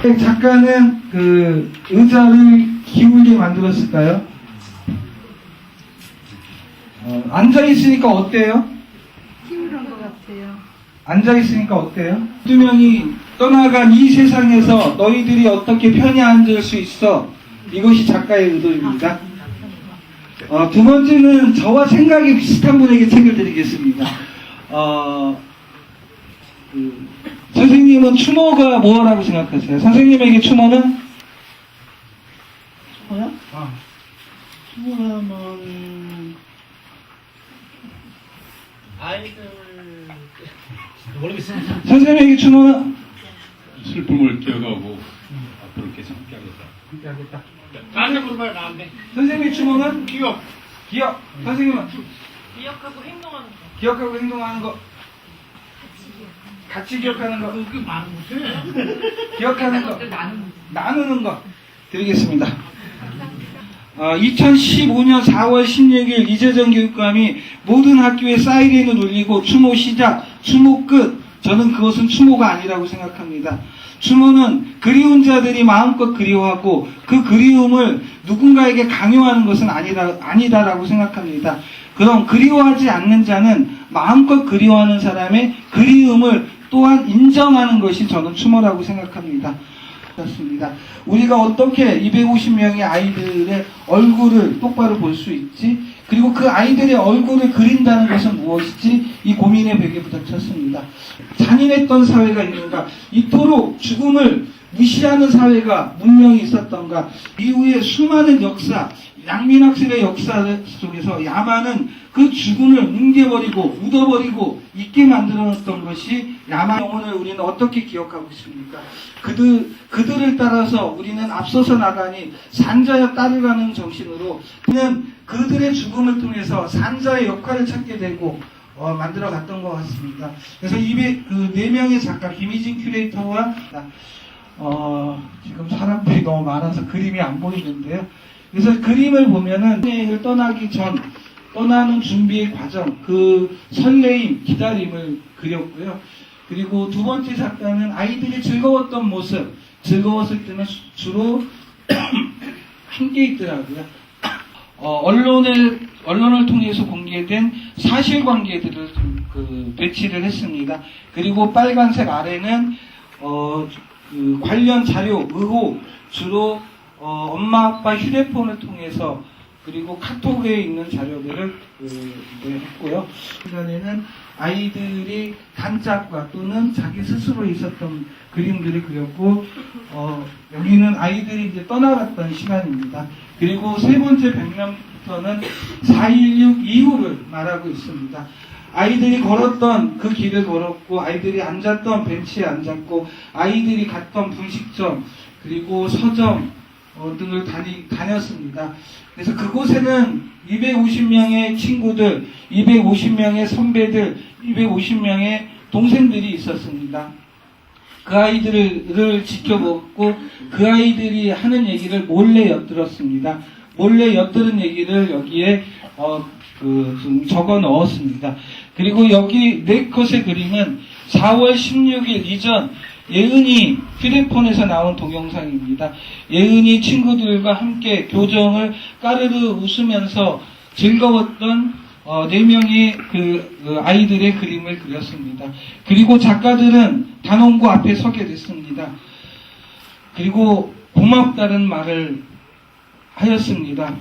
작가는 그 의자를 기울게 만들었을까요? 앉아있으니까 어때요? 기울은 것 같아요. 앉아있으니까 어때요? 두 명이 떠나간 이 세상에서 너희들이 어떻게 편히 앉을 수 있어? 이것이 작가의 의도입니다. 두 번째는 저와 생각이 비슷한 분에게 책을 드리겠습니다. 선생님은 추모가 뭐라고 생각하세요? 선생님에게 추모는? 추모요? 추모하면 아이들 모르겠어요. 선생님에게 추모는? 슬픔을 기억하고 앞으로 계속 함께하겠다. 나한테 물어봐요. 나한테. 선생님의 추모는? 기억. 기억. 선생님은? 기억하고 행동하는 거. 기억하고 행동하는 거. 같이 기억하는 거. 그게 말을 못해. 기억하는 거. 나누는 거. 드리겠습니다. 2015년 4월 16일 이재정 교육감이 모든 학교에 사이렌을 울리고 추모 시작, 추모 끝. 저는 그것은 추모가 아니라고 생각합니다. 추모는 그리운 자들이 마음껏 그리워하고 그 그리움을 누군가에게 강요하는 것은 아니다라고 생각합니다. 그럼 그리워하지 않는 자는 마음껏 그리워하는 사람의 그리움을 또한 인정하는 것이 저는 추모라고 생각합니다. 그렇습니다. 우리가 어떻게 250명의 아이들의 얼굴을 똑바로 볼 수 있지? 그리고 그 아이들의 얼굴을 그린다는 것은 무엇이지? 이 고민의 벽에 부닥쳤습니다. 잔인했던 사회가 있는가? 이토록 죽음을 무시하는 사회가 문명이 있었던가? 이후에 수많은 역사, 양민학설의 역사 속에서 야만은 그 죽음을 뭉개버리고 묻어버리고 잊게 만들어놨던 것이 야만 영혼을 우리는 어떻게 기억하고 있습니까? 그들을 따라서 우리는 앞서서 나가니 산자여 따르라는 정신으로 그들의 죽음을 통해서 산자의 역할을 찾게 되고 만들어 갔던 것 같습니다. 그래서 4명의 작가 김희진 큐레이터와 지금 사람들이 너무 많아서 그림이 안 보이는데요. 그래서 그림을 보면은 여행을 떠나기 전 떠나는 준비의 과정, 그 설레임, 기다림을 그렸고요. 그리고 두 번째 작가는 아이들이 즐거웠던 모습, 즐거웠을 때는 주로 함께 있더라고요. 언론을 통해서 공개된 사실관계들을 배치를 했습니다. 그리고 빨간색 아래는 관련 자료, 의혹, 주로 엄마 아빠 휴대폰을 통해서 그리고 카톡에 있는 자료들을 했고요. 그전에는 아이들이 단짝과 또는 자기 스스로 있었던 그림들을 그렸고 여기는 아이들이 이제 떠나갔던 시간입니다. 그리고 세 번째 벽면부터는 4.16 이후를 말하고 있습니다. 아이들이 걸었던 그 길을 걸었고 아이들이 앉았던 벤치에 앉았고 아이들이 갔던 분식점 그리고 서점 등을 다녔습니다. 그래서 그곳에는 250명의 친구들, 250명의 선배들, 250명의 동생들이 있었습니다. 그 아이들을 지켜보고 그 아이들이 하는 얘기를 몰래 엿들었습니다. 몰래 엿들은 얘기를 여기에 좀 적어 넣었습니다. 그리고 여기 4컷의 그림은 4월 16일 이전 예은이 휴대폰에서 나온 동영상입니다. 예은이 친구들과 함께 교정을 까르르 웃으면서 즐거웠던 4명의 그 아이들의 그림을 그렸습니다. 그리고 작가들은 단원고 앞에 서게 됐습니다. 그리고 고맙다는 말을 하였습니다.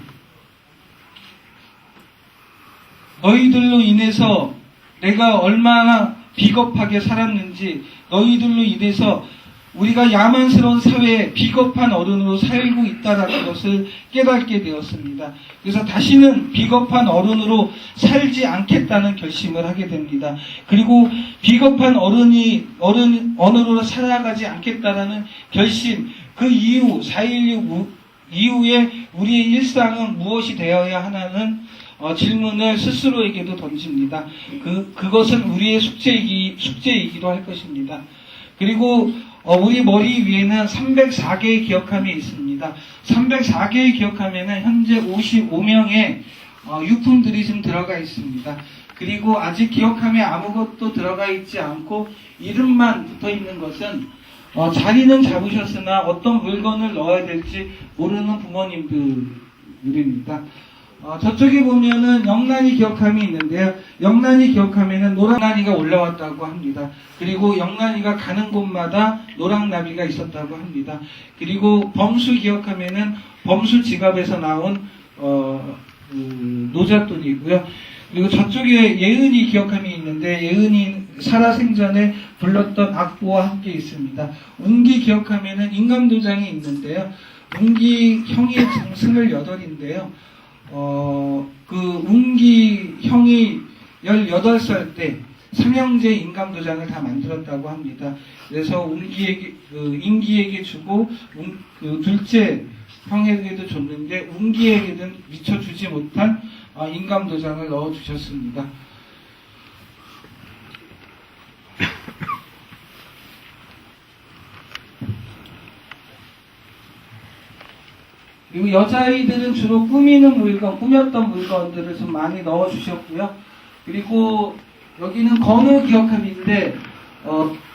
너희들로 인해서 내가 얼마나 비겁하게 살았는지 너희들로 인해서 우리가 야만스러운 사회에 비겁한 어른으로 살고 있다는 것을 깨닫게 되었습니다. 그래서 다시는 비겁한 어른으로 살지 않겠다는 결심을 하게 됩니다. 그리고 비겁한 어른으로 살아가지 않겠다는 결심, 그 이후 4.16 이후에 우리의 일상은 무엇이 되어야 하나는 질문을 스스로에게도 던집니다. 그것은 우리의 숙제이기도 할 것입니다. 그리고 우리 머리 위에는 304개의 기억함이 있습니다. 304개의 기억함에는 현재 55명의 유품들이 좀 들어가 있습니다. 그리고 아직 기억함에 아무것도 들어가 있지 않고 이름만 붙어 있는 것은 자리는 잡으셨으나 어떤 물건을 넣어야 될지 모르는 부모님들입니다. 저쪽에 보면은 영란이 기억함이 있는데요. 영란이 기억함에는 노랑나비가 올라왔다고 합니다. 그리고 영란이가 가는 곳마다 노랑나비가 있었다고 합니다. 그리고 범수 기억함에는 범수 지갑에서 나온 노잣돈이고요. 그리고 저쪽에 예은이 기억함이 있는데 예은이 살아생전에 불렀던 악보와 함께 있습니다. 운기 기억함에는 인감도장이 있는데요. 운기 형이 지금 28인데요. 그 운기 형이 18살 때 삼형제 인감도장을 다 만들었다고 합니다. 그래서 운기에게, 인기에게 주고, 그 둘째 형에게도 줬는데, 운기에게는 미처 주지 못한 인감도장을 넣어주셨습니다. 그리고 여자아이들은 주로 꾸미는 물건, 꾸몄던 물건들을 좀 많이 넣어주셨고요. 그리고 여기는 건우 기억함인데,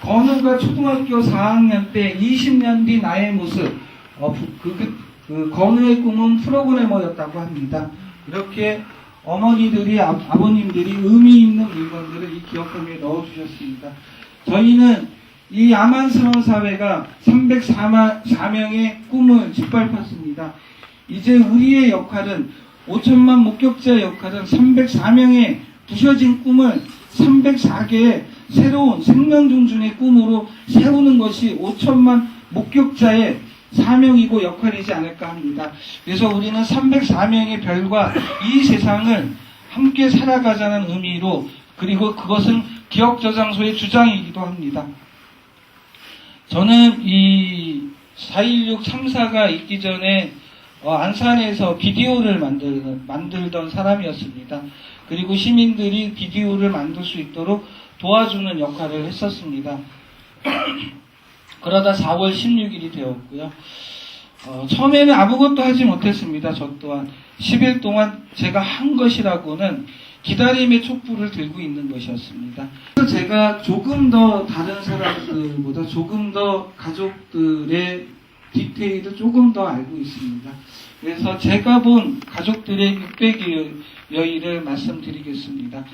건우가 초등학교 4학년 때 20년 뒤 나의 모습, 그 건우의 꿈은 프로그래머였다고 합니다. 이렇게 어머니들이, 아버님들이 의미 있는 물건들을 이 기억함에 넣어주셨습니다. 저희는 이 야만스러운 사회가 304명의 꿈을 짓밟았습니다. 이제 우리의 역할은 5천만 목격자의 역할은 304명의 부셔진 꿈을 304개의 새로운 생명중준의 꿈으로 세우는 것이 5천만 목격자의 사명이고 역할이지 않을까 합니다. 그래서 우리는 304명의 별과 이 세상을 함께 살아가자는 의미로, 그리고 그것은 기억저장소의 주장이기도 합니다. 저는 이 4.16 참사가 있기 전에 안산에서 비디오를 만들던 사람이었습니다. 그리고 시민들이 비디오를 만들 수 있도록 도와주는 역할을 했었습니다. 그러다 4월 16일이 되었고요. 처음에는 아무것도 하지 못했습니다. 저 또한 10일 동안 제가 한 것이라고는 기다림의 촛불을 들고 있는 것이었습니다. 그래서 제가 조금 더 다른 사람들보다 조금 더 가족들의 디테일을 조금 더 알고 있습니다. 그래서 제가 본 가족들의 600여 여일을 말씀드리겠습니다.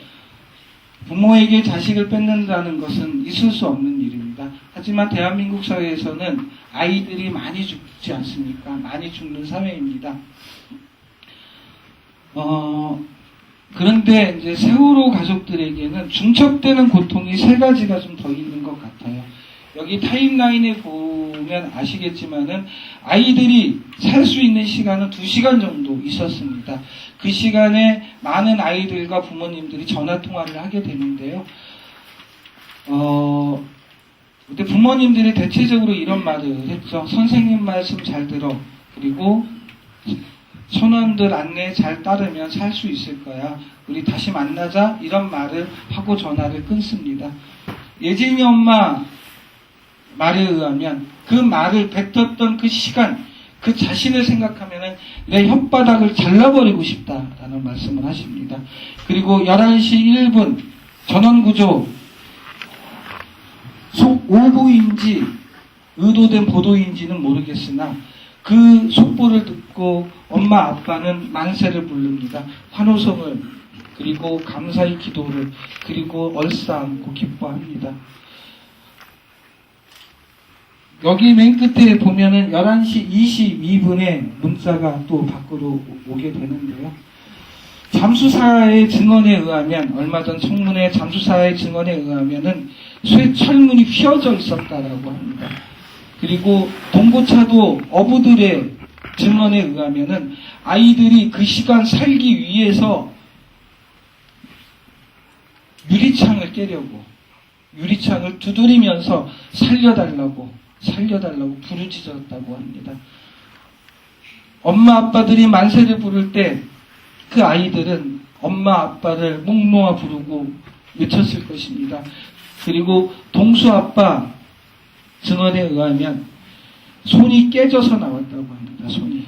부모에게 자식을 뺏는다는 것은 있을 수 없는 일입니다. 하지만 대한민국 사회에서는 아이들이 많이 죽지 않습니까? 많이 죽는 사회입니다. 그런데 이제 세월호 가족들에게는 중첩되는 고통이 3가지가 좀 더 있는 것 같아요. 여기 타임라인에 보면 아시겠지만은 아이들이 살 수 있는 시간은 2시간 정도 있었습니다. 그 시간에 많은 아이들과 부모님들이 전화 통화를 하게 되는데요. 근데 부모님들이 대체적으로 이런 말을 했죠. 선생님 말씀 잘 들어. 그리고 선원들 안내 잘 따르면 살 수 있을 거야. 우리 다시 만나자. 이런 말을 하고 전화를 끊습니다. 예진이 엄마 말에 의하면 그 말을 뱉었던 그 시간, 그 자신을 생각하면은 내 혓바닥을 잘라버리고 싶다라는 말씀을 하십니다. 그리고 11시 1분 전원구조 오보인지 의도된 보도인지는 모르겠으나 그 속보를 듣고 엄마 아빠는 만세를 부릅니다. 환호성을, 그리고 감사의 기도를, 그리고 얼싸안고 기뻐합니다. 여기 맨 끝에 보면은 11시 22분에 문자가 또 밖으로 오게 되는데요. 잠수사의 증언에 의하면, 얼마 전 청문회 잠수사의 증언에 의하면은 쇠철문이 휘어져 있었다라고 합니다. 그리고 동고차도 어부들의 증언에 의하면은 아이들이 그 시간 살기 위해서 유리창을 깨려고, 유리창을 두드리면서 살려달라고 부르짖었다고 합니다. 엄마 아빠들이 만세를 부를 때 그 아이들은 엄마 아빠를 목 놓아 부르고 외쳤을 것입니다. 그리고 동수 아빠 증언에 의하면 손이 깨져서 나왔다고 합니다. 손이.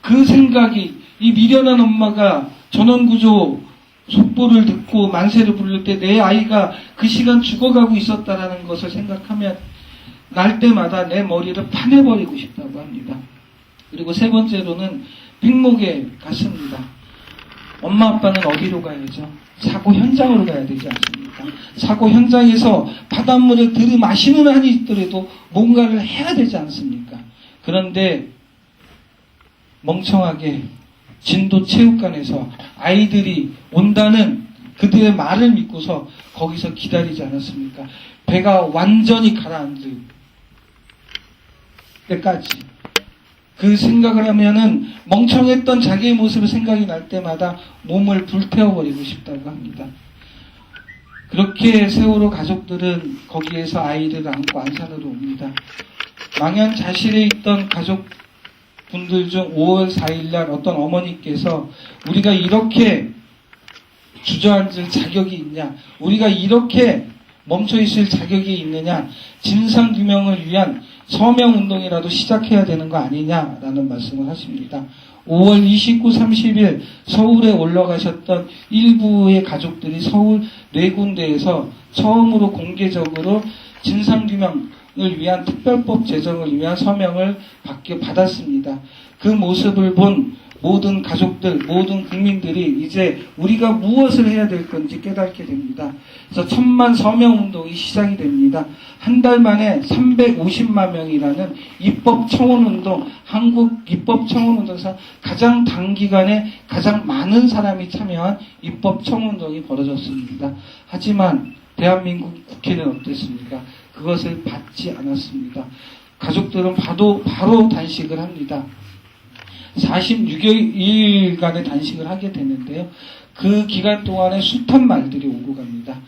그 생각이, 이 미련한 엄마가 전원구조 속보를 듣고 만세를 부를 때 내 아이가 그 시간 죽어가고 있었다라는 것을 생각하면 날 때마다 내 머리를 파내버리고 싶다고 합니다. 그리고 세 번째로는 빅목에 갔습니다. 엄마 아빠는 어디로 가야죠? 사고 현장으로 가야 되지 않습니까? 사고 현장에서 바닷물을 들이마시는 한이 있더라도 뭔가를 해야 되지 않습니까? 그런데 멍청하게 진도체육관에서 아이들이 온다는 그들의 말을 믿고서 거기서 기다리지 않았습니까? 배가 완전히 가라앉을 때까지 그 생각을 하면은 멍청했던 자기의 모습을 생각이 날 때마다 몸을 불태워버리고 싶다고 합니다. 그렇게 세월호 가족들은 거기에서 아이를 안고 안산으로 옵니다. 망연자실에 있던 가족분들 중 5월 4일날 어떤 어머니께서 우리가 이렇게 주저앉을 자격이 있냐, 우리가 이렇게 멈춰있을 자격이 있느냐, 진상규명을 위한 서명운동이라도 시작해야 되는 거 아니냐라는 말씀을 하십니다. 5월 29, 30일 서울에 올라가셨던 일부의 가족들이 서울 네 군데에서 처음으로 공개적으로 진상규명을 위한 특별법 제정을 위한 서명을 받았습니다. 그 모습을 본 모든 가족들, 모든 국민들이 이제 우리가 무엇을 해야 될 건지 깨닫게 됩니다. 그래서 1000만 서명운동이 시작이 됩니다. 한 달 만에 350만 명이라는 입법청원운동, 한국 입법청원운동에서 가장 단기간에 가장 많은 사람이 참여한 입법청원운동이 벌어졌습니다. 하지만 대한민국 국회는 어땠습니까? 그것을 받지 않았습니다. 가족들은 바로 단식을 합니다. 46일간의 단식을 하게 되는데요. 그 기간 동안에 숱한 말들이 오고 갑니다.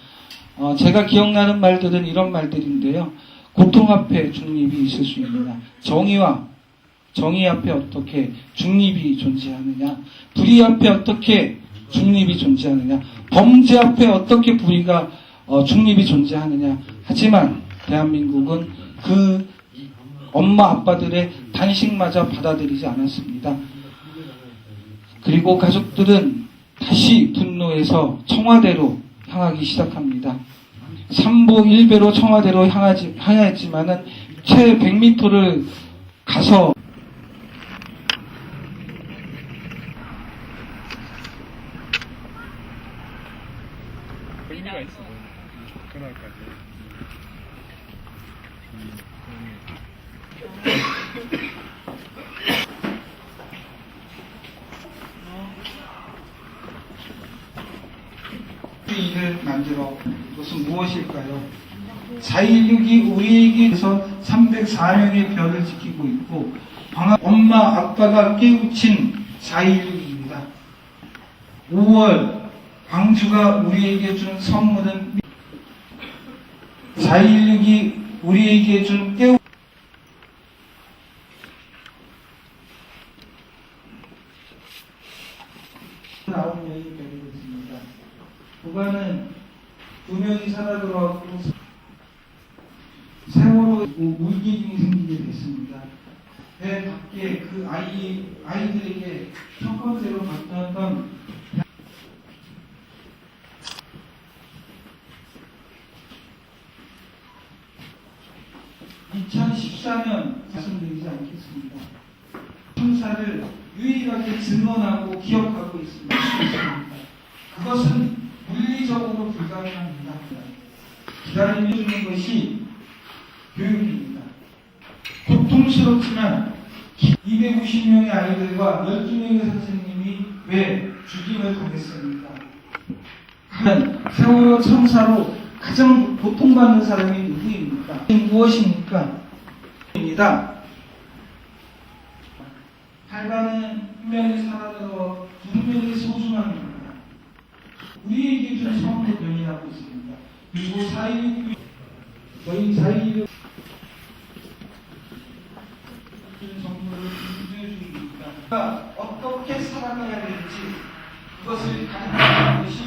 제가 기억나는 말들은 이런 말들인데요. 고통 앞에 중립이 있을 수 있느냐, 정의 앞에 어떻게 중립이 존재하느냐, 불의 앞에 어떻게 중립이 존재하느냐, 범죄 앞에 어떻게 불의가 중립이 존재하느냐. 하지만 대한민국은 그 엄마 아빠들의 단식마저 받아들이지 않았습니다. 그리고 가족들은 다시 분노해서 청와대로 향하기 시작합니다. 3보 1배로 청와대로 향했지만은 채 100m를 가서 의미가 있어. 그날까지. 일을 만들어 그것은 무엇일까요? 4.16이 우리에게서 304명의 별을 지키고 있고 엄마 아빠가 깨우친 4.16입니다. 5월 광주가 우리에게 준 선물은 4.16이 우리에게 준 깨우 9명이 별이 있습니다. 부관은 2명이 살아 들어왔고 세월호 물기둥이 생기게 됐습니다. 배 밖에 그 아이들에게 첫 번째로 봤던 2014년 말씀드리지 않겠습니다. 형사를 유일하게 증언하고 기억하고 있습니다. 그것은 물리적으로 불가능합니다. 기다림해 주는 것이 교육입니다. 고통스럽지만 250명의 아이들과 12명의 선생님이 왜 죽임을 당했습니까? 세월호 참사로 가장 고통받는 사람이 누구입니까? 무엇입니까? 입니다. 하여간은 한 명이 살아들어 2명이 소중합니다. 우리에게 준 선물을 변이하고 있습니다. 그리고 4.16 저희 4.16 준 선물을 준비해 줍니다. 어떻게 살아가야 될지 그것을 가르치는 것이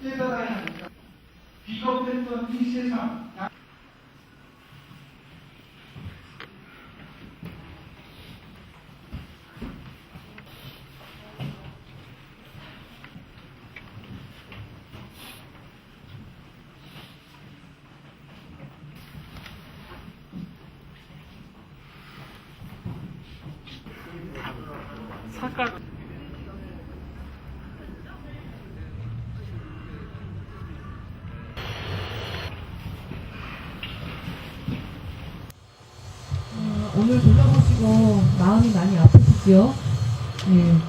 깨달아야 합니다. 비겁했던 이 세상 삭가루. 오늘 둘러보시고 마음이 많이 아프시죠? 네.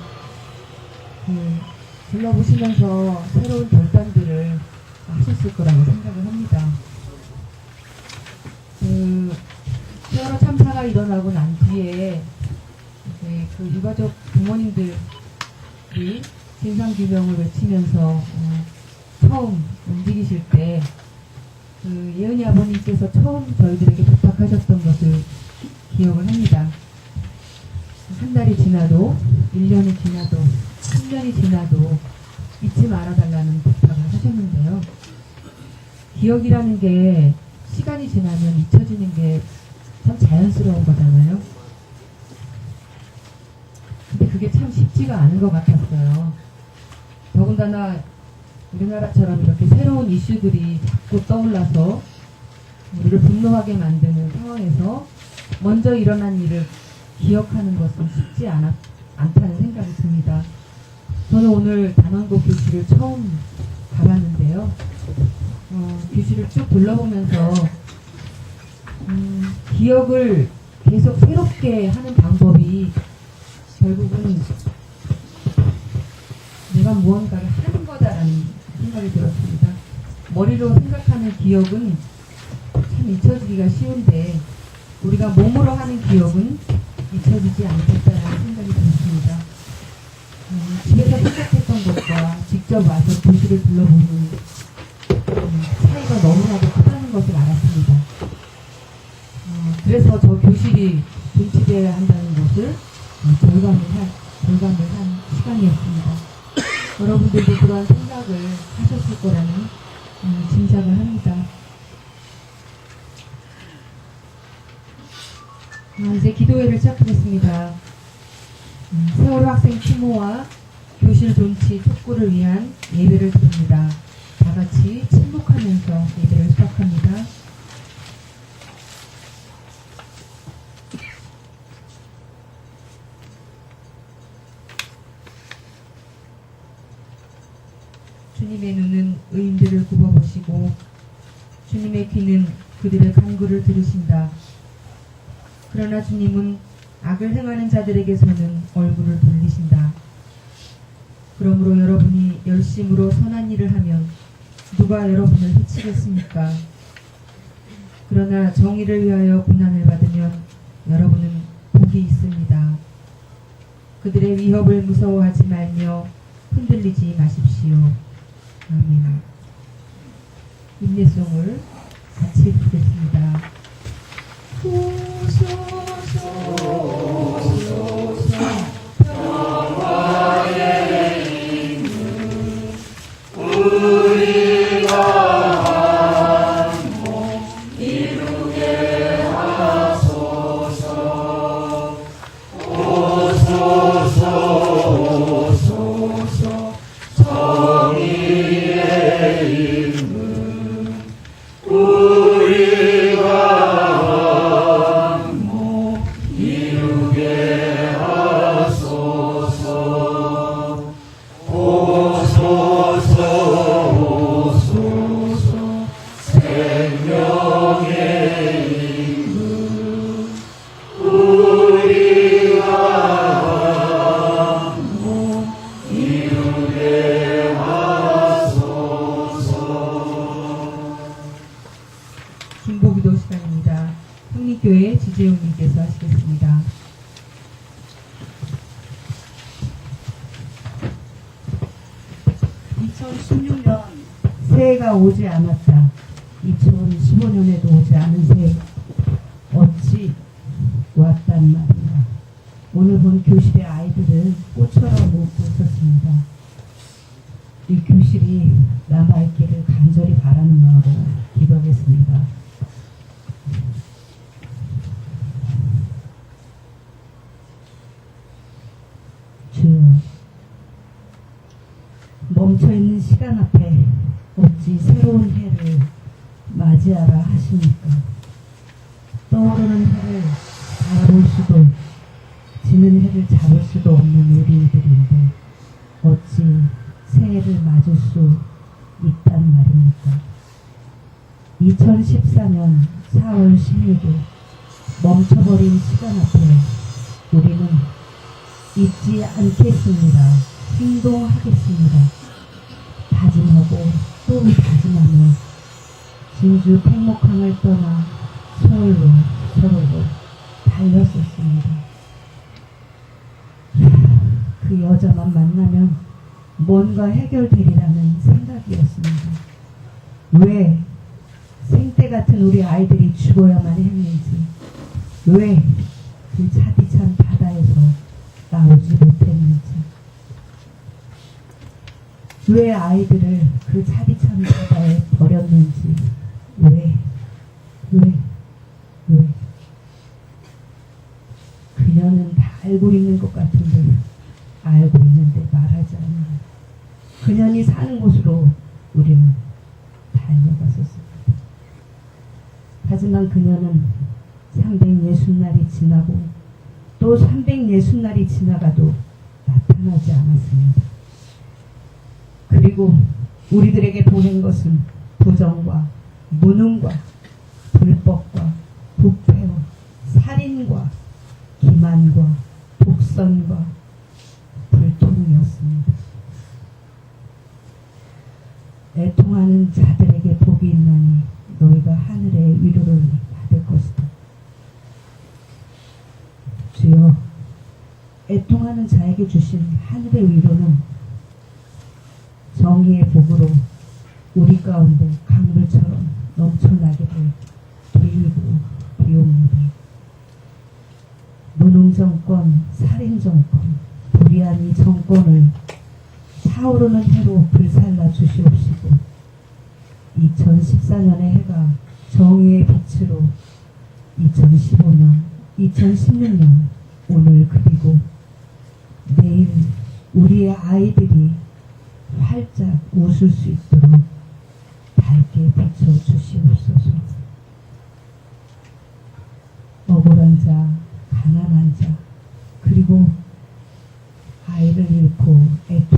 둘러보시면서 새로운 결단들을 하셨을 거라고 생각을 합니다. 세월호 참사가 일어나고 난 뒤에 이제 그 유가족 부모님들이 진상규명을 외치면서 처음 움직이실 때 예은이 아버님께서 처음 저희들에게 부탁하셨던 것을 기억을 합니다. 한 달이 지나도 1년이 지나도 10년이 지나도 잊지 말아달라는 부탁을 하셨는데요. 기억이라는 게 시간이 지나면 잊혀지는 게 참 자연스러운 거잖아요. 근데 그게 참 쉽지가 않은 것 같았어요. 더군다나 우리나라처럼 이렇게 새로운 이슈들이 자꾸 떠올라서 우리를 분노하게 만드는 상황에서 먼저 일어난 일을 기억하는 것은 쉽지 않다는 생각이 듭니다. 저는 오늘 단원고 교실을 처음 가봤는데요. 교실을 쭉 둘러보면서 기억을 계속 새롭게 하는 방법이 결국은 내가 무언가를 하는 거다라는 생각이 들었습니다. 머리로 생각하는 기억은 참 잊혀지기가 쉬운데 우리가 몸으로 하는 기억은 잊혀지지 않겠다라는 생각이 들었습니다. 집에서 생각했던 것과 직접 와서 교실을 둘러보는 차이가 너무나도 크다는 것을 알았습니다. 그래서 저 교실이 존치되어야 한다는 것을 절감을 한 시간이었습니다. 여러분들도 그러한 생각을 하셨을 거라는 짐작을 합니다. 이제 기도회를 시작하겠습니다. 세월호 학생 추모와 교실 존치 촉구를 위한 예배를 드립니다. 다 같이 침묵하면서 예배를 시작합니다. 주님의 눈은 의인들을 굽어보시고 주님의 귀는 그들의 간구를 들으신다. 그러나 주님은 악을 행하는 자들에게서는 얼굴을 돌리신다. 그러므로 여러분이 열심으로 선한 일을 하면 누가 여러분을 해치겠습니까? 그러나 정의를 위하여 고난을 받으면 여러분은 복이 있습니다. 그들의 위협을 무서워하지 말며 흔들리지 마십시오. 아멘. 인내송을 같이 부르겠습니다. 중보기도 시간입니다. 흥리교회 지재용님께서 하시겠습니다. 새해가 오지 않았다. 2015년에도 오지 않은 새해 어찌 왔단 말이야. 오늘 본 교실의 아이들은 꽃처럼 웃고 있었습니다. 이 교실이 남아있기를 간절히 바라는 마음으로 기도하겠습니다. 주여, 멈춰있는 시간 앞에 어찌 새로운 해를 맞이하라 하십니까? 떠오르는 해를 바라볼 수도 지는 해를 잡을 수도 없는 우리들인데 어찌 새해를 맞을 수 있단 말입니까? 2014년 4월 16일 멈춰버린 시간 앞에 우리는 잊지 않겠습니다. 행동하겠습니다. 다짐하고 또 다짐하며 진주 팽목항을 떠나 서울로 달렸었습니다. 그 여자만 만나면 뭔가 해결되리라는 생각이었습니다. 왜 생때 같은 우리 아이들이 죽어야만 했는지, 왜 그 차디찬 바다에서 나오지 못했는지, 왜 아이들을 그 차디찬 바다에 버렸는지, 왜? 그녀는 다 알고 있는 것 같은데 알고 있는데 말하지 않는 그녀이 사는 곳으로 우리는 달려갔었습니다. 하지만 그녀는 360날이 지나고 또 360날이 지나가도 나타나지 않았습니다. 그리고 우리들에게 보낸 것은 부정과 무능과 불법과 부패와 살인과 기만과 독선과 불통이었습니다. 애통하는 자들에게 복이 있나니 너희가 하늘의 위로를 받을 것이다. 주여, 애통하는 자에게 주신 하늘의 위로는 정의의 복으로 우리 가운데 강물처럼 넘쳐나게 빌고 비옵니다. 무능정권, 살인정권, 불의한 이 정권을 타오르는 해로 불살라 주시옵시고 2014년의 해가 정의의 빛으로 2015년, 2016년, 오늘 그리고 내일 우리의 아이들이 활짝 웃을 수 있도록 밝게 비춰주시옵소서. 억울한 자, 가난한 자, 그리고 아이를 잃고 애통하는